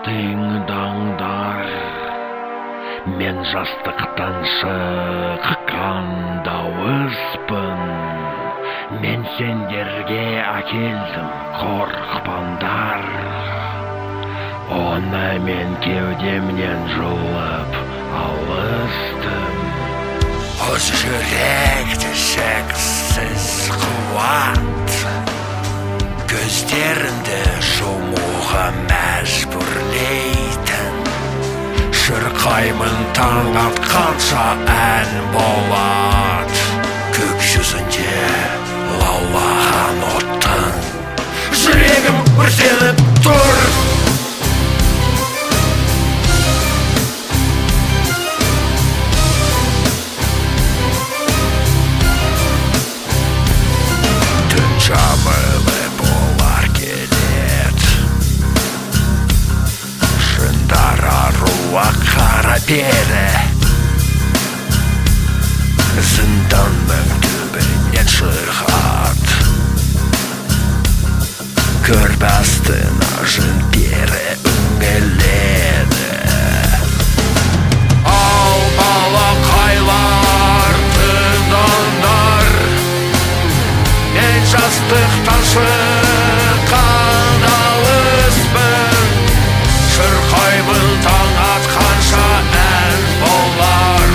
тыңдаңдар, мен жастықтан шыққан дауыспын. Мен сендерге әкелдім, қорықпаңдар. Оны мен кеудемнен жұлып алыстым. Осы жүректі шексіз қуат көздеріңді жұмуға мәжбүрлейтін. Шырқаймын таң атқанша ән болат, көк жүзінде лаулаған оттың. Жүрегім өртеніп тұр. Түн жамылы болар келет, жындар аруа қара бері. Зынданның түбінен шырғат, көрбастына жын пері үңіледі. Ал балақайлар, тыңдаңдар, мен жастықтан шыққан дауыспын. Шырқаймын таң атқанша ән болар,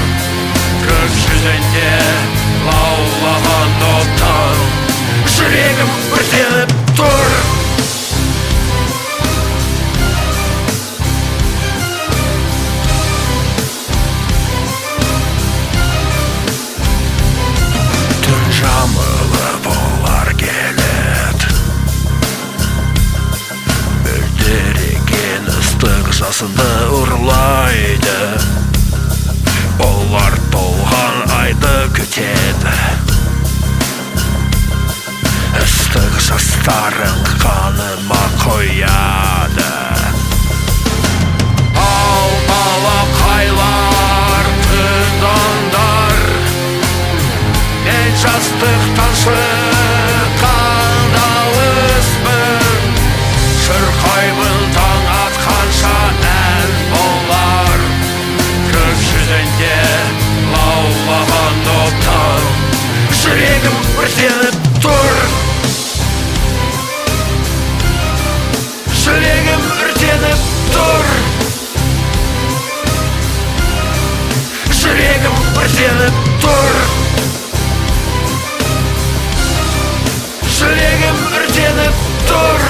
көк жүзінде лаулаған оттың. Жүрегім өртеніп тұр. Түн жамылы болар келет, мөлдіреген ыстық жасынды ұрлайды. Олар толған айды күтеді, ыстық жастарың қаныма қояды. Ал балақайлар, тыңдаңдар, мен жастықтан шыққан дауыспын. Шырқаймын таң атқанша ән болар, көк жүзінде лаулаған оттың. Жүрегім өртеніп тұр. Жүрегім өртеніп тұр. Жүрегім өртеніп тұр. Жүрегім өртеніп тұр.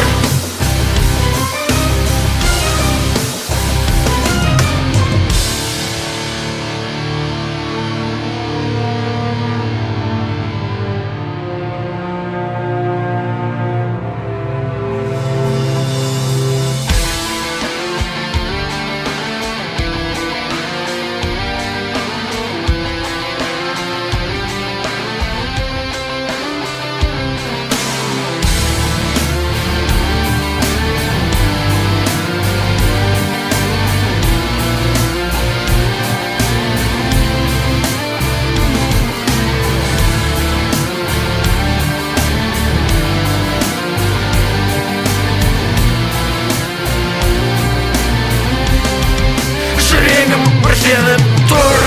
Жүрегім өртеніп тұр.